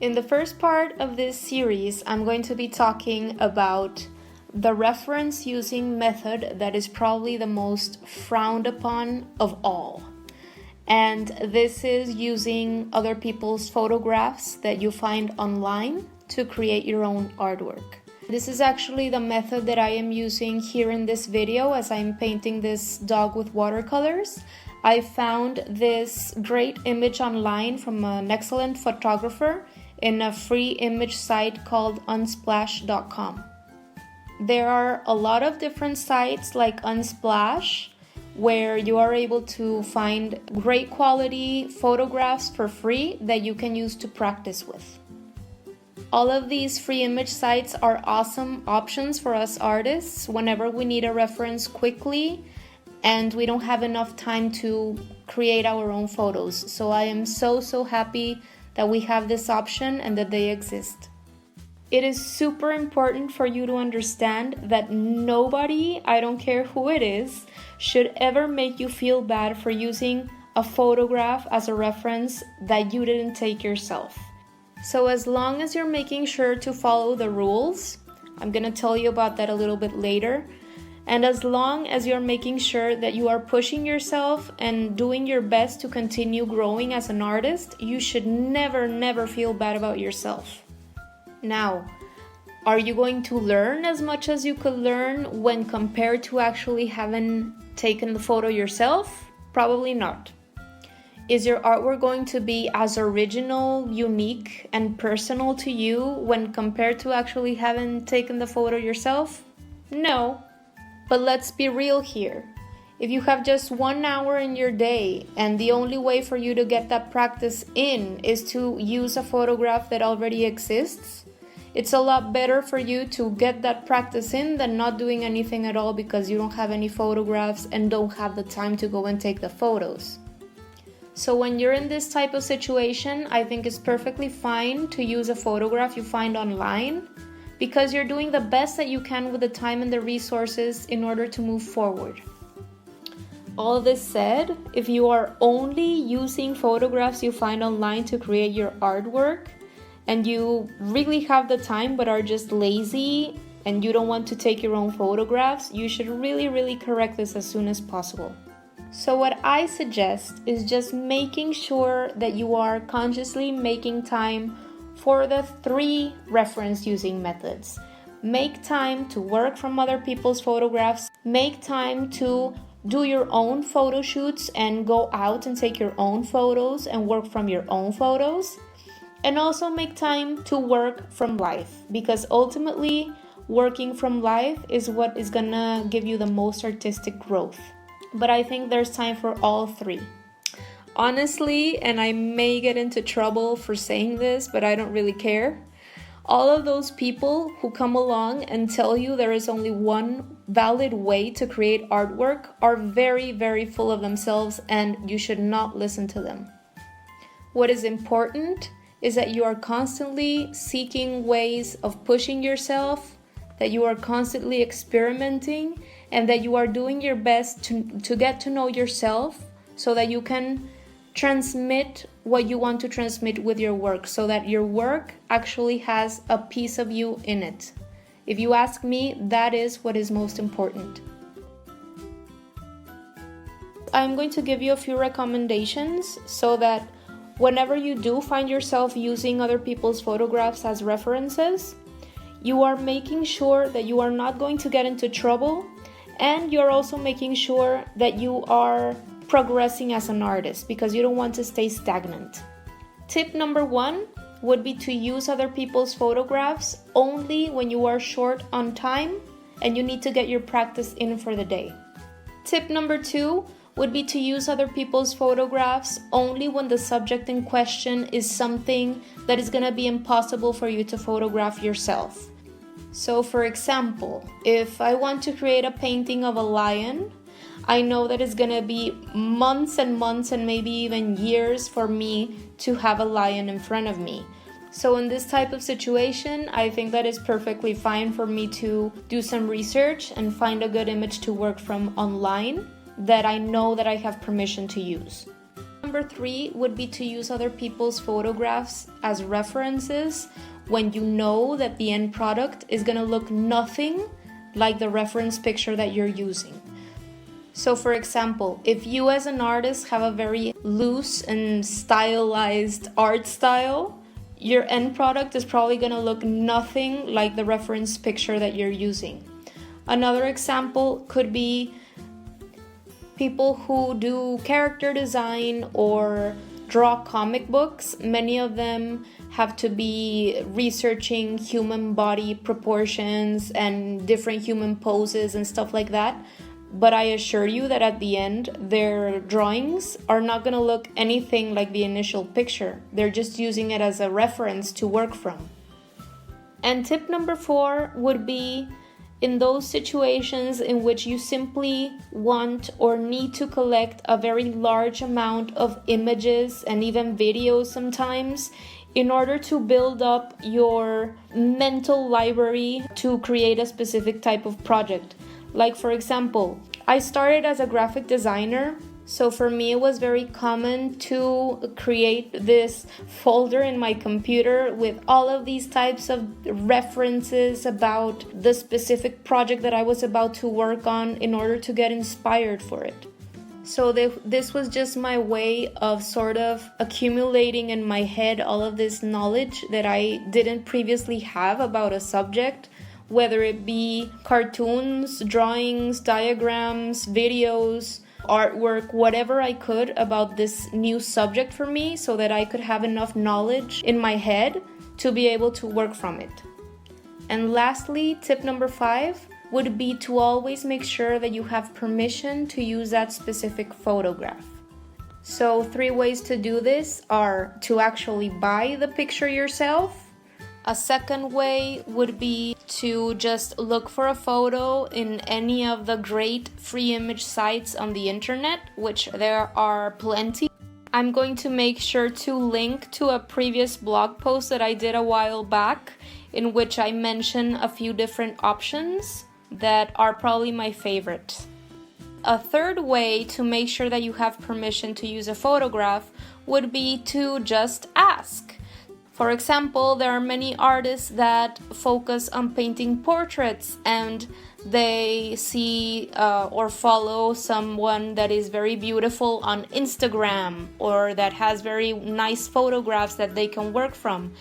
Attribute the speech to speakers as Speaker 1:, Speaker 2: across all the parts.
Speaker 1: In the first part of this series, I'm going to be talking about the reference using method that is probably the most frowned upon of all. And this is using other people's photographs that you find online to create your own artwork. This is actually the method that I am using here in this video as I'm painting this dog with watercolors. I found this great image online from an excellent photographer in a free image site called unsplash.com. There are a lot of different sites like Unsplash where you are able to find great quality photographs for free that you can use to practice with. All of these free image sites are awesome options for us artists whenever we need a reference quickly and we don't have enough time to create our own photos. So I am so happy that we have this option and that they exist. It is super important for you to understand that nobody, I don't care who it is, should ever make you feel bad for using a photograph as a reference that you didn't take yourself. So as long as you're making sure to follow the rules, I'm gonna tell you about that a little bit later, and as long as you're making sure that you are pushing yourself and doing your best to continue growing as an artist, you should never feel bad about yourself. Now, are you going to learn as much as you could learn when compared to actually having taken the photo yourself? Probably not. Is your artwork going to be as original, unique, and personal to you when compared to actually having taken the photo yourself? No. But let's be real here. If you have just 1 hour in your day and the only way for you to get that practice in is to use a photograph that already exists, it's a lot better for you to get that practice in than not doing anything at all because you don't have any photographs and don't have the time to go and take the photos. So when you're in this type of situation, I think it's perfectly fine to use a photograph you find online because you're doing the best that you can with the time and the resources in order to move forward. All this said, if you are only using photographs you find online to create your artwork and you really have the time but are just lazy and you don't want to take your own photographs, you should really correct this as soon as possible. So what I suggest is just making sure that you are consciously making time for the 3 reference using methods. Make time to work from other people's photographs. Make time to do your own photo shoots and go out and take your own photos and work from your own photos. And also make time to work from life, because ultimately working from life is what is gonna give you the most artistic growth. But I think there's time for all 3. Honestly, and I may get into trouble for saying this, but I don't really care. All of those people who come along and tell you there is only one valid way to create artwork are very full of themselves, and you should not listen to them. What is important is that you are constantly seeking ways of pushing yourself, that you are constantly experimenting, and that you are doing your best to get to know yourself so that you can transmit what you want to transmit with your work, so that your work actually has a piece of you in it. If you ask me, that is what is most important. I'm going to give you a few recommendations so that whenever you do find yourself using other people's photographs as references, you are making sure that you are not going to get into trouble, and you're also making sure that you are progressing as an artist because you don't want to stay stagnant. Tip number 1 would be to use other people's photographs only when you are short on time and you need to get your practice in for the day. Tip number 2 would be to use other people's photographs only when the subject in question is something that is going to be impossible for you to photograph yourself. So for example, if I want to create a painting of a lion, I know that it's gonna be months and maybe even years for me to have a lion in front of me. So in this type of situation, I think that it's perfectly fine for me to do some research and find a good image to work from online that I know that I have permission to use. number 3 would be to use other people's photographs as references when you know that the end product is gonna look nothing like the reference picture that you're using. So for example, if you as an artist have a very loose and stylized art style, your end product is probably gonna look nothing like the reference picture that you're using. Another example could be people who do character design or draw comic books. Many of them have to be researching human body proportions and different human poses and stuff like that. But I assure you that at the end, their drawings are not going to look anything like the initial picture. They're just using it as a reference to work from. And tip number 4 would be in those situations in which you simply want or need to collect a very large amount of images and even videos sometimes in order to build up your mental library to create a specific type of project. Like for example, I started as a graphic designer, so for me it was very common to create this folder in my computer with all of these types of references about the specific project that I was about to work on in order to get inspired for it. So this was just my way of sort of accumulating in my head all of this knowledge that I didn't previously have about a subject, whether it be cartoons, drawings, diagrams, videos, artwork, whatever I could about this new subject for me so that I could have enough knowledge in my head to be able to work from it. And lastly, tip number 5 would be to always make sure that you have permission to use that specific photograph. So 3 ways to do this are to actually buy the picture yourself. A second way would be to just look for a photo in any of the great free image sites on the internet, which there are plenty. I'm going to make sure to link to a previous blog post that I did a while back in which I mention a few different options that are probably my favorite. A third way to make sure that you have permission to use a photograph would be to just ask. For example, there are many artists that focus on painting portraits and they see or follow someone that is very beautiful on Instagram or that has very nice photographs that they can work from.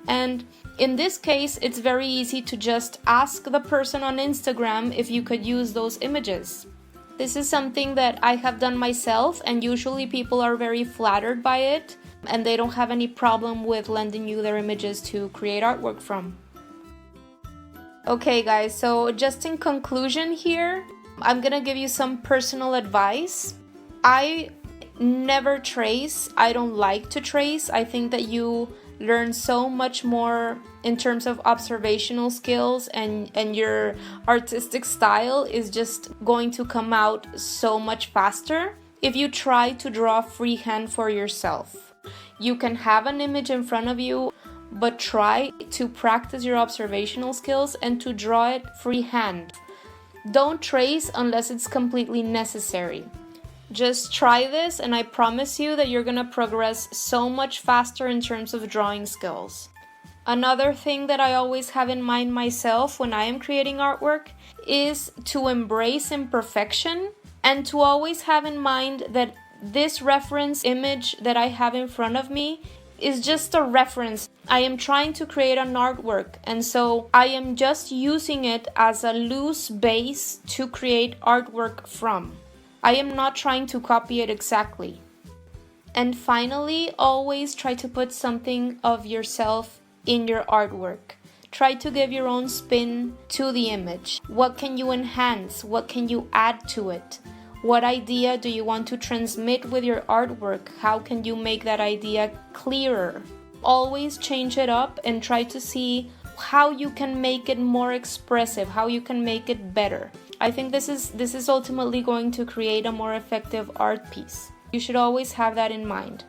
Speaker 1: And in this case, it's very easy to just ask the person on Instagram if you could use those images. This is something that I have done myself, and usually people are very flattered by it, and they don't have any problem with lending you their images to create artwork from. Okay guys, so just in conclusion here, I'm gonna give you some personal advice. I never trace. I don't like to trace. I think that you learn so much more in terms of observational skills, and your artistic style is just going to come out so much faster if you try to draw freehand for yourself. You can have an image in front of you, but try to practice your observational skills and to draw it freehand. Don't trace unless it's completely necessary. Just try this and I promise you that you're gonna progress so much faster in terms of drawing skills. Another thing that I always have in mind myself when I am creating artwork is to embrace imperfection and to always have in mind that this reference image that I have in front of me is just a reference. I am trying to create an artwork, and so I am just using it as a loose base to create artwork from. I am not trying to copy it exactly. And finally, always try to put something of yourself in your artwork. Try to give your own spin to the image. What can you enhance? What can you add to it? What idea do you want to transmit with your artwork? How can you make that idea clearer? Always change it up and try to see how you can make it more expressive, how you can make it better. I think this is ultimately going to create a more effective art piece. You should always have that in mind.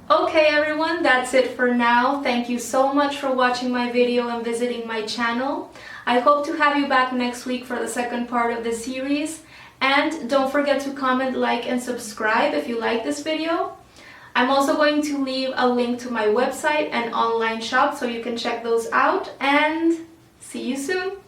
Speaker 1: Okay Okay everyone, that's it for now. Thank you so much for watching my video and visiting my channel. I hope to have you back next week for the second part of the series. And don't forget to comment, like, and subscribe if you like this video. I'm also going to leave a link to my website and online shop so you can check those out. And see you soon!